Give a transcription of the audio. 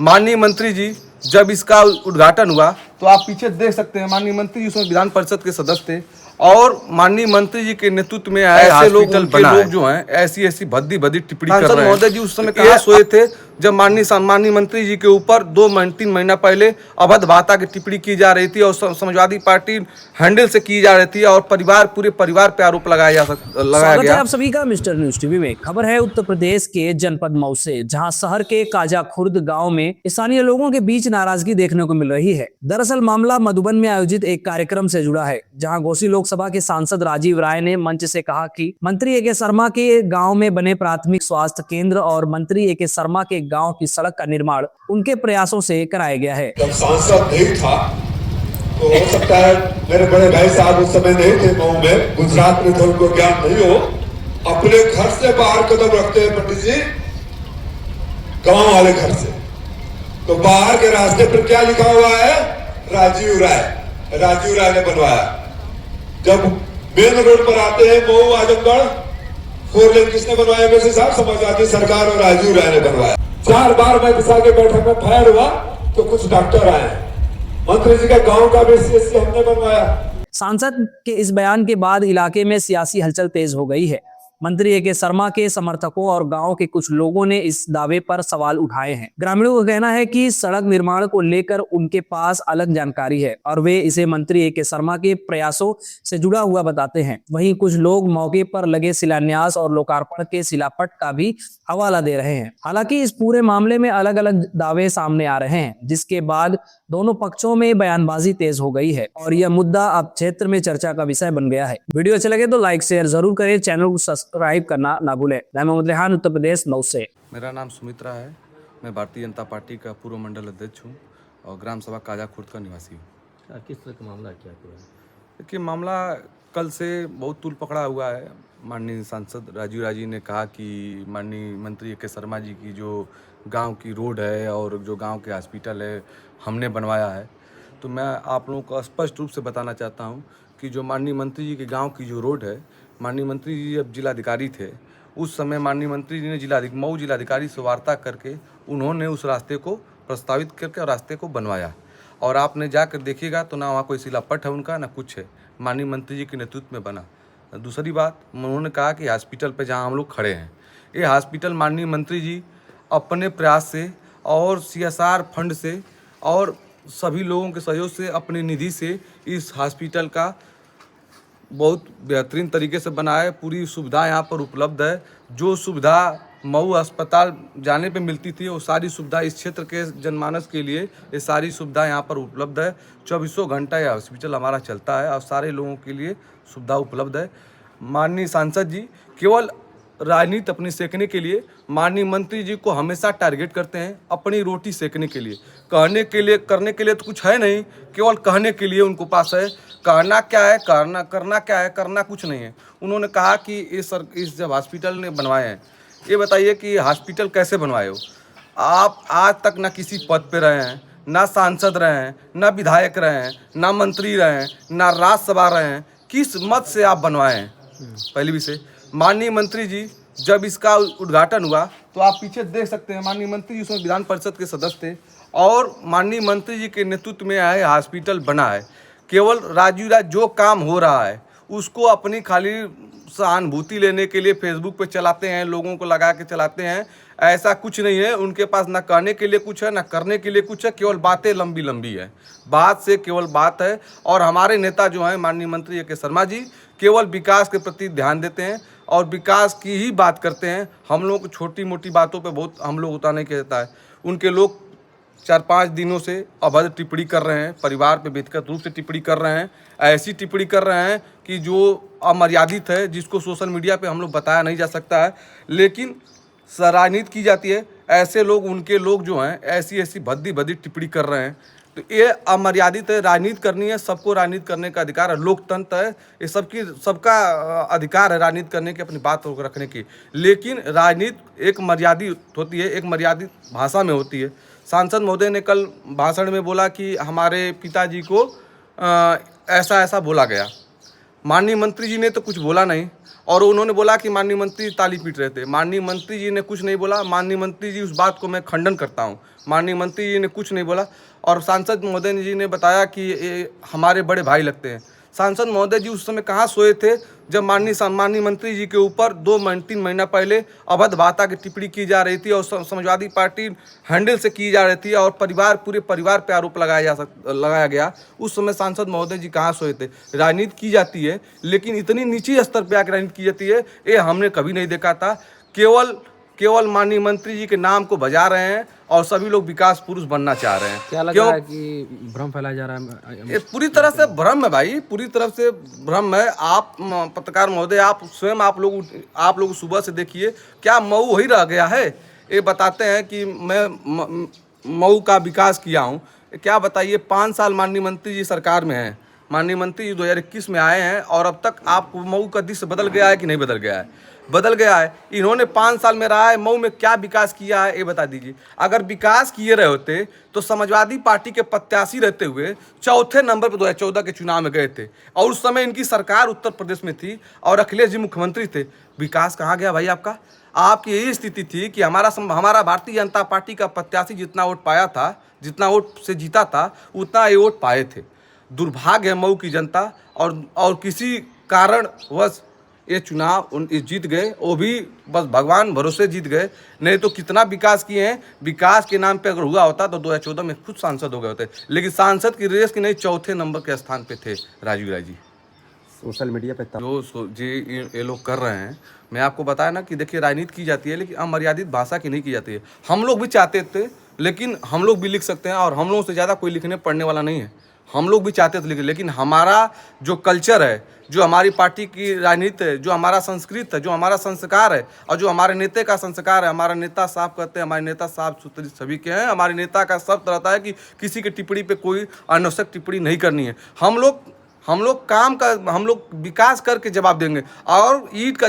माननीय मंत्री जी जब इसका उद्घाटन हुआ तो आप पीछे देख सकते हैं, माननीय मंत्री जी उसमें विधान परिषद के सदस्य थे और माननीय मंत्री जी के नेतृत्व में ऐसे लोग उनके लोग जो हैं ऐसी ऐसी भद्दी भद्दी टिप्पणी कर रहे हैं। महोदय जी उस समय कहाँ सोए थे जब माननीय मंत्री जी के ऊपर 2-3 महीना पहले अभद्र भाषा की टिप्पणी की जा रही थी और समाजवादी पार्टी हैंडल से की जा रही थी और पूरे परिवार पे आरोप लगाया स्वागत है आप सभी का मिस्टर न्यूज टीवी में। खबर है उत्तर प्रदेश के जनपद मऊ से, जहां शहर के काजा खुर्द गांव में स्थानीय लोगों के बीच नाराजगी देखने को मिल रही है। दरअसल मामला मधुबन में आयोजित एक कार्यक्रम से जुड़ा है, जहां घोसी लोकसभा के सांसद राजीव राय ने मंच से कहा कि मंत्री ए.के. शर्मा के गाँव में बने प्राथमिक स्वास्थ्य केंद्र और मंत्री ए.के. शर्मा के गाँव की सड़क का निर्माण उनके प्रयासों से कराया गया है। जब सांसद नहीं था तो हो सकता है मेरे बड़े भाई साहब उस समय नहीं थे मऊ में, गुजरात में तो उनको ज्ञान नहीं हो। अपने घर से बाहर कदम रखते हैं पंडित जी, गांव वाले घर से, तो बाहर के रास्ते पर क्या लिखा हुआ है? राजीव राय ने बनवाया। जब मेन रोड पर आते हैं मऊ आजमगढ़ 4 लेन किसने बनवाया? वैसे साहब समाजवादी सरकार और राजीव राय ने बनवाया। 4 बार मैं विशा के बैठक में फायर हुआ तो कुछ डॉक्टर आए, मंत्री जी के गांव का भी सीएससी हमने बनवाया। सांसद के इस बयान के बाद इलाके में सियासी हलचल तेज हो गई है। मंत्री ए.के. शर्मा के समर्थकों और गांव के कुछ लोगों ने इस दावे पर सवाल उठाए हैं। ग्रामीणों का कहना है कि सड़क निर्माण को लेकर उनके पास अलग जानकारी है और वे इसे मंत्री ए.के. शर्मा के प्रयासों से जुड़ा हुआ बताते हैं। वहीं कुछ लोग मौके पर लगे शिलान्यास और लोकार्पण के शिलापट का भी हवाला दे रहे हैं। हालांकि इस पूरे मामले में अलग अलग दावे सामने आ रहे हैं, जिसके बाद दोनों पक्षों में बयानबाजी तेज हो गई है और यह मुद्दा अब क्षेत्र में चर्चा का विषय बन गया है। वीडियो अच्छा लगे तो लाइक शेयर जरूर करें, चैनल को सब्सक्राइब करना ना भूलें। मैं मोहम्मद रेहान, उत्तर प्रदेश मऊ से। मेरा नाम सुमित्रा है, मैं भारतीय जनता पार्टी का पूर्व मंडल अध्यक्ष हूँ और ग्राम सभा काजा खुर्द का निवासी हूँ। किस तरह का मामला क्या हुआ? देखिए मामला कल से बहुत तूल पकड़ा हुआ है। माननीय सांसद राजीव राय जी ने कहा कि माननीय मंत्री ए.के. शर्मा जी की जो गांव की रोड है और जो गांव के हॉस्पिटल है हमने बनवाया है। तो मैं आप लोगों को स्पष्ट रूप से बताना चाहता हूं कि जो माननीय मंत्री जी के गांव की जो रोड है, माननीय मंत्री जी जब जिलाधिकारी थे उस समय माननीय मंत्री जी ने मऊ जिलाधिकारी से वार्ता करके उन्होंने उस रास्ते को प्रस्तावित करके और रास्ते को बनवाया। और आपने जाकर देखिएगा तो ना वहाँ कोई शिलापट है उनका, ना कुछ है, माननीय मंत्री जी के नेतृत्व में बना। दूसरी बात, उन्होंने कहा कि हॉस्पिटल पे जहाँ हम लोग खड़े हैं, ये हॉस्पिटल माननीय मंत्री जी अपने प्रयास से और CSR फंड से और सभी लोगों के सहयोग से अपनी निधि से इस हॉस्पिटल का बहुत बेहतरीन तरीके से बना है। पूरी सुविधा यहाँ पर उपलब्ध है। जो सुविधा मऊ अस्पताल जाने पे मिलती थी वो सारी सुविधा इस क्षेत्र के जनमानस के लिए ये सारी सुविधा यहाँ पर उपलब्ध है। 24 घंटा यह हॉस्पिटल हमारा चलता है और सारे लोगों के लिए सुविधा उपलब्ध है। माननीय सांसद जी केवल राजनीति अपनी सेकने के लिए माननीय मंत्री जी को हमेशा टारगेट करते हैं, अपनी रोटी सेकने के लिए। कहने के लिए करने के लिए तो कुछ है नहीं, केवल कहने के लिए उनको पास है। कहना क्या है, करना क्या है, करना कुछ नहीं है। उन्होंने कहा कि इस जब हॉस्पिटल ने बनवाए हैं, ये बताइए कि हॉस्पिटल कैसे बनवाए हो आप? आज तक ना किसी पद पे रहे हैं, ना सांसद रहे हैं, ना विधायक रहे हैं, ना मंत्री रहे हैं, ना राज्यसभा रहे हैं। किस मत से आप बनवाए हैं? पहली विषय, माननीय मंत्री जी जब इसका उद्घाटन हुआ तो आप पीछे देख सकते हैं, माननीय मंत्री जी उसमें विधान परिषद के सदस्य थे और माननीय मंत्री जी के नेतृत्व में आए हॉस्पिटल बना है। केवल राजीव राय जो काम हो रहा है उसको अपनी खाली सहानुभूति लेने के लिए फेसबुक पे चलाते हैं, लोगों को लगा के चलाते हैं। ऐसा कुछ नहीं है, उनके पास ना कहने के लिए कुछ है, ना करने के लिए कुछ है, केवल बातें लंबी लंबी है, बात से केवल बात है। और हमारे नेता जो हैं माननीय मंत्री ए.के. शर्मा जी केवल विकास के प्रति ध्यान देते हैं और विकास की ही बात करते हैं। हम लोग को छोटी मोटी बातों पे बहुत हम लोग उतारने के देता है। उनके लोग 4-5 दिनों से अभद्र टिप्पणी कर रहे हैं, परिवार पे व्यक्तिगत रूप से टिप्पणी कर रहे हैं, ऐसी टिप्पणी कर रहे हैं कि जो अमर्यादित है, जिसको सोशल मीडिया पे हम लोग बताया नहीं जा सकता है, लेकिन राजनीति की जाती है। ऐसे लोग, उनके लोग जो हैं ऐसी ऐसी भद्दी टिप्पणी कर रहे हैं, तो ये अमर्यादित है। राजनीति करनी है, सबको राजनीति करने का अधिकार है, लोकतंत्र है, ये सबका अधिकार है राजनीति करने की, अपनी बात रखने की। लेकिन राजनीति एक मर्यादित होती है, एक मर्यादित भाषा में होती है। सांसद महोदय ने कल भाषण में बोला कि हमारे पिताजी को ऐसा ऐसा बोला गया। माननीय मंत्री जी ने तो कुछ बोला नहीं और उन्होंने बोला कि माननीय मंत्री ताली पीट रहे थे। माननीय मंत्री जी ने कुछ नहीं बोला। माननीय मंत्री जी, उस बात को मैं खंडन करता हूँ। माननीय मंत्री जी ने कुछ नहीं बोला। और सांसद महोदय जी ने बताया कि ये हमारे बड़े भाई लगते हैं। सांसद महोदय जी उस समय कहाँ सोए थे जब माननीय मंत्री जी के ऊपर 2-3 महीना पहले अभद्र भाषा की टिप्पणी की जा रही थी और समाजवादी पार्टी हैंडल से की जा रही थी और पूरे परिवार पे आरोप लगाया गया। उस समय सांसद महोदय जी कहाँ सोए थे। राजनीति की जाती है, लेकिन इतनी नीचे स्तर पर आकर राजनीति की जाती है, ये हमने कभी नहीं देखा था। केवल माननीय मंत्री जी के नाम को बजा रहे हैं और सभी लोग विकास पुरुष बनना चाह रहे हैं। क्या लग रहा है कि भ्रम फैलाया जा रहा है? ये पूरी तरह से भ्रम है भाई, पूरी तरह से भ्रम है। आप पत्रकार महोदय, आप स्वयं आप लोग सुबह से देखिए, क्या मऊ वही रह गया है? ये बताते हैं कि मैं मऊ का विकास किया हूँ। क्या बताइए, 5 साल माननीय मंत्री जी सरकार में हैं। माननीय मंत्री जी 2021 में आए हैं और अब तक आप मऊ का दृश्य बदल गया है कि नहीं बदल गया है? बदल गया है। इन्होंने 5 साल में रहा है, मऊ में क्या विकास किया है ये बता दीजिए। अगर विकास किए रहे होते तो समाजवादी पार्टी के प्रत्याशी रहते हुए चौथे नंबर पर 2014 के चुनाव में गए थे और उस समय इनकी सरकार उत्तर प्रदेश में थी और अखिलेश जी मुख्यमंत्री थे। विकास कहाँ गया भाई आपका? आपकी यही स्थिति थी कि हमारा भारतीय जनता पार्टी का प्रत्याशी जितना वोट पाया था, जितना वोट से जीता था, उतना ये वोट पाए थे। दुर्भाग्य है मऊ की जनता और किसी कारणवश ये चुनाव जीत गए, वो भी बस भगवान भरोसे जीत गए। नहीं तो कितना विकास किए हैं। विकास के नाम पे अगर हुआ होता तो 2014 में खुद सांसद हो गए होते, लेकिन सांसद की रेस के नहीं, चौथे नंबर के स्थान पे थे राजीव राय जी। सोशल मीडिया पे जो ये लोग कर रहे हैं, मैं आपको बताया ना कि देखिए, राजनीति की जाती है लेकिन अमर्यादित भाषा की नहीं की जाती है। हम लोग भी चाहते थे, लेकिन हम लोग भी लिख सकते हैं और हम लोगों से ज़्यादा कोई लिखने पढ़ने वाला नहीं है। हम लोग भी चाहते थे लेकिन हमारा जो कल्चर है, जो हमारी पार्टी की राजनीति है, जो हमारा संस्कृत है, जो हमारा संस्कार है और जो हमारे नेता का संस्कार है, हमारा नेता साफ कहते हैं, हमारे नेता साफ सुथरी सभी के हैं। हमारे नेता का शब्द रहता है कि किसी की टिप्पणी पे कोई अनावश्यक टिप्पणी नहीं करनी है। हम लोग विकास करके जवाब देंगे और ईंट का